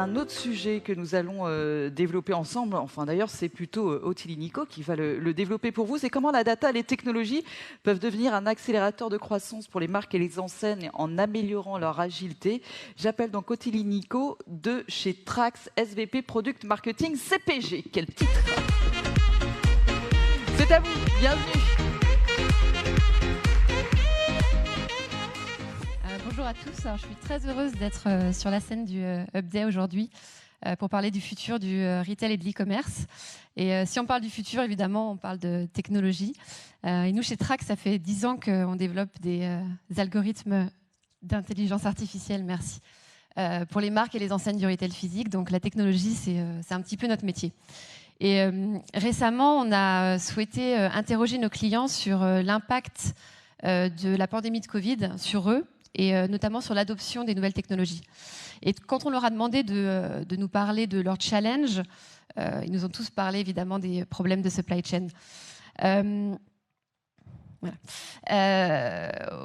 un autre sujet que nous allons développer ensemble. Enfin, d'ailleurs, c'est plutôt Ottilie Nico qui va le développer pour vous. C'est comment la data et les technologies peuvent devenir un accélérateur de croissance pour les marques et les enseignes en améliorant leur agilité. J'appelle donc Ottilie Nico de chez Trax, SVP Product Marketing CPG. Quel titre! C'est à vous, bienvenue. Bonjour à tous, alors, je suis très heureuse d'être sur la scène du Upday aujourd'hui pour parler du futur du retail et de l'e-commerce. Et si on parle du futur, évidemment, on parle de technologie. Et nous, chez Trax, ça fait 10 ans qu'on développe des algorithmes d'intelligence artificielle, merci, pour les marques et les enseignes du retail physique. Donc la technologie, c'est un petit peu notre métier. Et récemment, on a souhaité interroger nos clients sur l'impact de la pandémie de Covid sur eux, et notamment sur l'adoption des nouvelles technologies. Et quand on leur a demandé de nous parler de leurs challenges, ils nous ont tous parlé évidemment des problèmes de supply chain.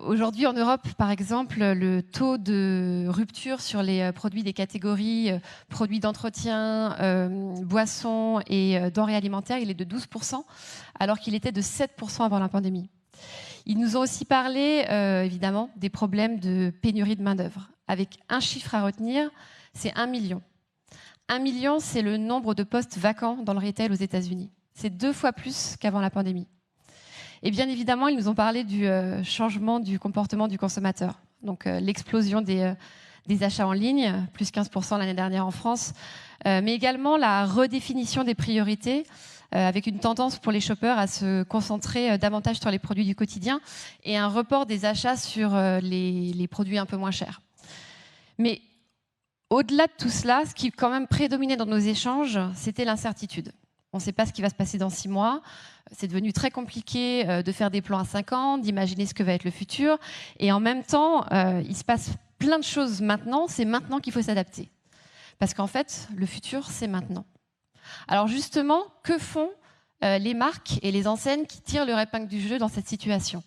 Aujourd'hui en Europe, par exemple, le taux de rupture sur les produits des catégories produits d'entretien, boissons et denrées alimentaires, il est de 12%, alors qu'il était de 7% avant la pandémie. Ils nous ont aussi parlé, évidemment, des problèmes de pénurie de main-d'œuvre. Avec un chiffre à retenir, c'est 1 million. 1 million, c'est le nombre de postes vacants dans le retail aux États-Unis. C'est 2 fois plus qu'avant la pandémie. Et bien évidemment, ils nous ont parlé du changement du comportement du consommateur. Donc l'explosion des achats en ligne, plus 15% l'année dernière en France, mais également la redéfinition des priorités, avec une tendance pour les shoppers à se concentrer davantage sur les produits du quotidien et un report des achats sur les produits un peu moins chers. Mais au-delà de tout cela, ce qui quand même prédominait dans nos échanges, c'était l'incertitude. On ne sait pas ce qui va se passer dans 6 mois. C'est devenu très compliqué de faire des plans à 5 ans, d'imaginer ce que va être le futur. Et en même temps, il se passe plein de choses maintenant. C'est maintenant qu'il faut s'adapter. Parce qu'en fait, le futur, c'est maintenant. Alors justement, que font les marques et les enseignes qui tirent leur épingle du jeu dans cette situation?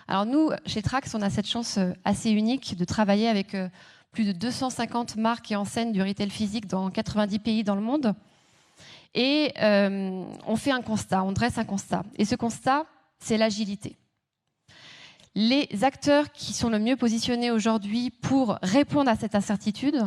Alors nous, chez Trax, on a cette chance assez unique de travailler avec plus de 250 marques et enseignes du retail physique dans 90 pays dans le monde. Et on fait un constat, on dresse un constat. Et ce constat, c'est l'agilité. Les acteurs qui sont le mieux positionnés aujourd'hui pour répondre à cette incertitude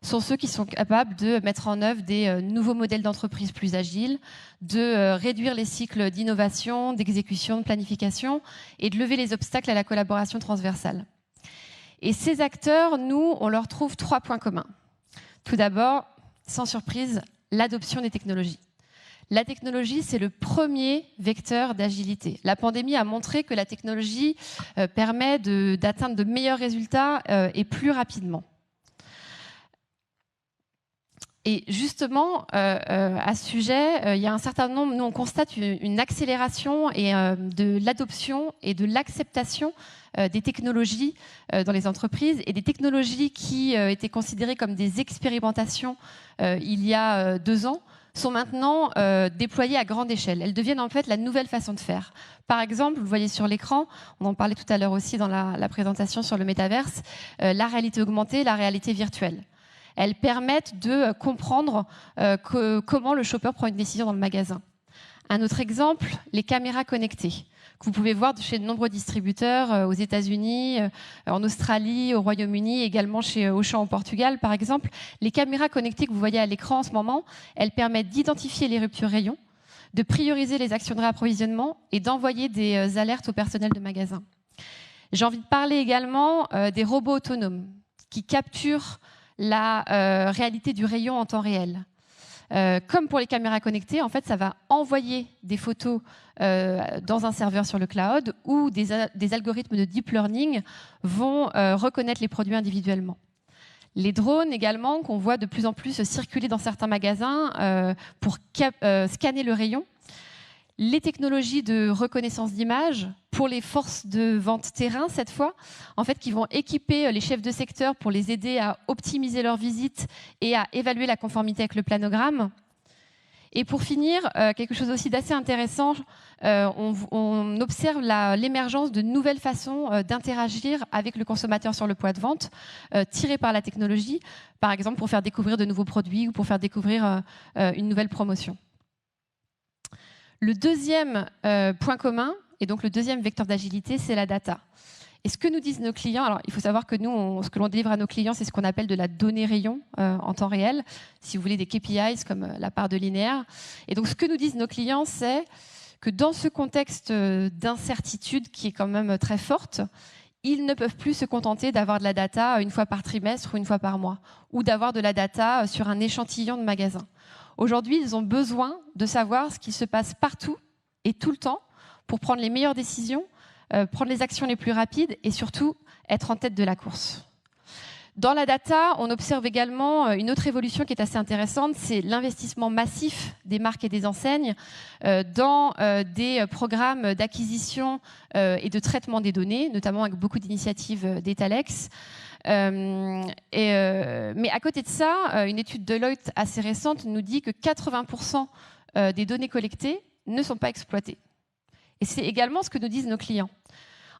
sont ceux qui sont capables de mettre en œuvre des nouveaux modèles d'entreprise plus agiles, de réduire les cycles d'innovation, d'exécution, de planification et de lever les obstacles à la collaboration transversale. Et ces acteurs, nous, on leur trouve 3 points communs. Tout d'abord, sans surprise, l'adoption des technologies. La technologie, c'est le premier vecteur d'agilité. La pandémie a montré que la technologie permet d'atteindre de meilleurs résultats et plus rapidement. Et justement, à ce sujet, il y a un certain nombre, nous on constate une accélération de l'adoption et de l'acceptation des technologies dans les entreprises, et des technologies qui étaient considérées comme des expérimentations il y a 2 ans sont maintenant déployées à grande échelle. Elles deviennent en fait la nouvelle façon de faire. Par exemple, vous le voyez sur l'écran, on en parlait tout à l'heure aussi dans la présentation sur le métaverse, la réalité augmentée, la réalité virtuelle. Elles permettent de comprendre comment le shopper prend une décision dans le magasin. Un autre exemple, les caméras connectées, que vous pouvez voir chez de nombreux distributeurs aux États-Unis, en Australie, au Royaume-Uni, également chez Auchan au Portugal, par exemple. Les caméras connectées que vous voyez à l'écran en ce moment, elles permettent d'identifier les ruptures rayons, de prioriser les actions de réapprovisionnement et d'envoyer des alertes au personnel de magasin. J'ai envie de parler également des robots autonomes qui capturent la réalité du rayon en temps réel. Comme pour les caméras connectées, en fait, ça va envoyer des photos dans un serveur sur le cloud où des algorithmes de deep learning vont reconnaître les produits individuellement. Les drones également, qu'on voit de plus en plus circuler dans certains magasins pour scanner le rayon. Les technologies de reconnaissance d'image pour les forces de vente terrain, cette fois, en fait, qui vont équiper les chefs de secteur pour les aider à optimiser leurs visites et à évaluer la conformité avec le planogramme. Et pour finir, quelque chose aussi d'assez intéressant, on observe l'émergence de nouvelles façons d'interagir avec le consommateur sur le point de vente, tirées par la technologie, par exemple pour faire découvrir de nouveaux produits ou pour faire découvrir une nouvelle promotion. Le deuxième point commun, et donc le deuxième vecteur d'agilité, c'est la data. Et ce que nous disent nos clients, alors il faut savoir que nous, ce que l'on délivre à nos clients, c'est ce qu'on appelle de la donnée rayon en temps réel, si vous voulez des KPIs comme la part de linéaire. Et donc ce que nous disent nos clients, c'est que dans ce contexte d'incertitude qui est quand même très forte, ils ne peuvent plus se contenter d'avoir de la data une fois par trimestre ou une fois par mois, ou d'avoir de la data sur un échantillon de magasins. Aujourd'hui, ils ont besoin de savoir ce qui se passe partout et tout le temps pour prendre les meilleures décisions, prendre les actions les plus rapides et surtout être en tête de la course. Dans la data, on observe également une autre évolution qui est assez intéressante, c'est l'investissement massif des marques et des enseignes dans des programmes d'acquisition et de traitement des données, notamment avec beaucoup d'initiatives d'Etalex. Mais à côté de ça, une étude Deloitte assez récente nous dit que 80% des données collectées ne sont pas exploitées. Et c'est également ce que nous disent nos clients.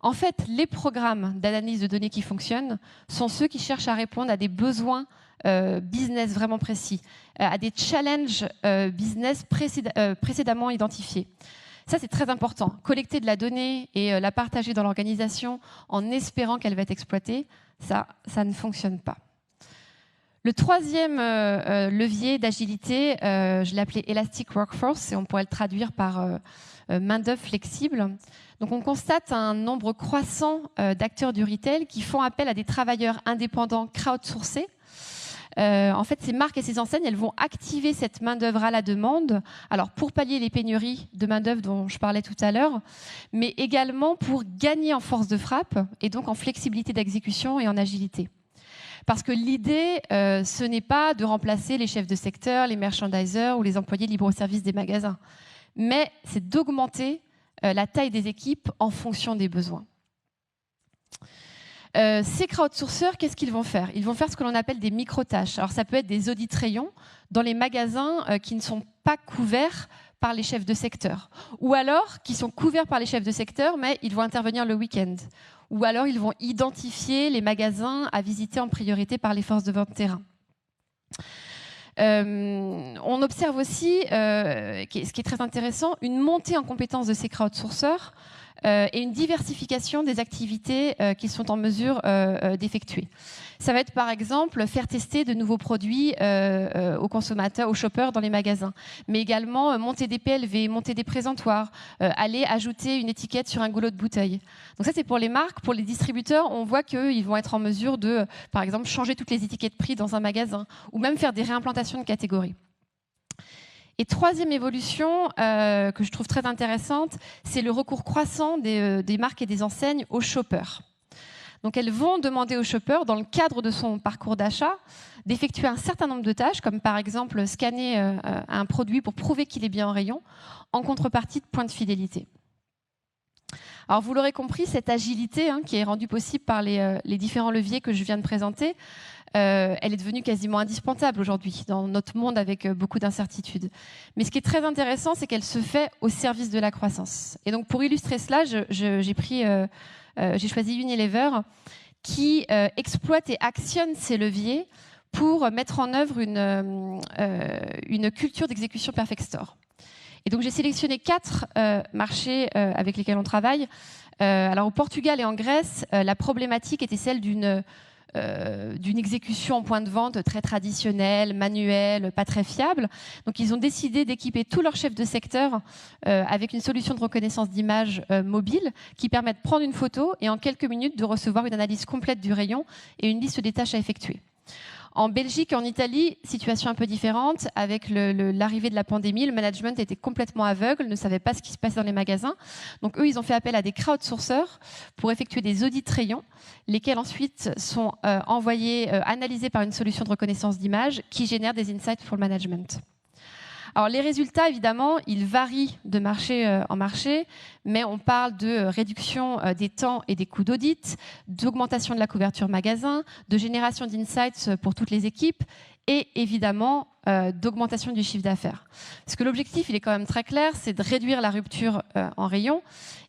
En fait, les programmes d'analyse de données qui fonctionnent sont ceux qui cherchent à répondre à des besoins business vraiment précis, à des challenges business précédemment identifiés. Ça, c'est très important. Collecter de la donnée et la partager dans l'organisation en espérant qu'elle va être exploitée, ça ne fonctionne pas. Le troisième levier d'agilité, je l'ai appelé Elastic Workforce, et on pourrait le traduire par main-d'œuvre flexible. Donc on constate un nombre croissant d'acteurs du retail qui font appel à des travailleurs indépendants crowdsourcés. En fait, ces marques et ces enseignes, elles vont activer cette main-d'œuvre à la demande, alors pour pallier les pénuries de main-d'œuvre dont je parlais tout à l'heure, mais également pour gagner en force de frappe et donc en flexibilité d'exécution et en agilité. Parce que l'idée, ce n'est pas de remplacer les chefs de secteur, les merchandisers ou les employés libre-service des magasins, mais c'est d'augmenter la taille des équipes en fonction des besoins. Ces crowdsourceurs, qu'est-ce qu'ils vont faire? Ils vont faire ce que l'on appelle des micro-tâches. Alors ça peut être des audits rayons dans les magasins qui ne sont pas couverts par les chefs de secteur, ou alors qui sont couverts par les chefs de secteur, mais ils vont intervenir le week-end, ou alors ils vont identifier les magasins à visiter en priorité par les forces de vente terrain. On observe aussi, ce qui est très intéressant, une montée en compétences de ces crowdsourceurs et une diversification des activités qu'ils sont en mesure d'effectuer. Ça va être par exemple faire tester de nouveaux produits aux consommateurs, aux shoppers dans les magasins, mais également monter des PLV, monter des présentoirs, aller ajouter une étiquette sur un goulot de bouteille. Donc ça c'est pour les marques. Pour les distributeurs, on voit qu'ils vont être en mesure de, par exemple, changer toutes les étiquettes prix dans un magasin ou même faire des réimplantations de catégories. Et troisième évolution que je trouve très intéressante, c'est le recours croissant des marques et des enseignes aux shoppers. Donc elles vont demander au shopper, dans le cadre de son parcours d'achat, d'effectuer un certain nombre de tâches, comme par exemple scanner un produit pour prouver qu'il est bien en rayon, en contrepartie de points de fidélité. Alors vous l'aurez compris, cette agilité qui est rendue possible par les différents leviers que je viens de présenter, elle est devenue quasiment indispensable aujourd'hui dans notre monde avec beaucoup d'incertitudes. Mais ce qui est très intéressant, c'est qu'elle se fait au service de la croissance. Et donc pour illustrer cela, j'ai choisi Unilever qui exploite et actionne ces leviers pour mettre en œuvre une culture d'exécution Perfect Store. Et donc j'ai sélectionné 4 marchés avec lesquels on travaille. Alors au Portugal et en Grèce, la problématique était celle d'une exécution en point de vente très traditionnelle, manuelle, pas très fiable. Donc ils ont décidé d'équiper tous leurs chefs de secteur avec une solution de reconnaissance d'image mobile qui permet de prendre une photo et en quelques minutes de recevoir une analyse complète du rayon et une liste des tâches à effectuer. En Belgique et en Italie, situation un peu différente. Avec l'arrivée de la pandémie, le management était complètement aveugle, ne savait pas ce qui se passait dans les magasins. Donc eux, ils ont fait appel à des crowdsourceurs pour effectuer des audits rayons, lesquels ensuite sont envoyés, analysés par une solution de reconnaissance d'image qui génère des insights pour le management. Alors les résultats, évidemment, ils varient de marché en marché, mais on parle de réduction des temps et des coûts d'audit, d'augmentation de la couverture magasin, de génération d'insights pour toutes les équipes et évidemment d'augmentation du chiffre d'affaires. Parce que l'objectif, il est quand même très clair, c'est de réduire la rupture en rayon.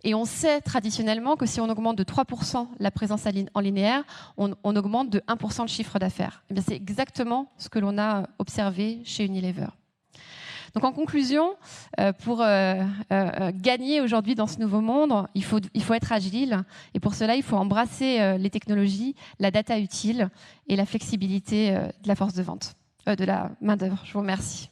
Et on sait traditionnellement que si on augmente de 3% la présence en linéaire, on augmente de 1% le chiffre d'affaires. Eh bien, c'est exactement ce que l'on a observé chez Unilever. Donc en conclusion, pour gagner aujourd'hui dans ce nouveau monde, il faut être agile. Et pour cela, il faut embrasser les technologies, la data utile et la flexibilité de la force de vente, de la main-d'œuvre. Je vous remercie.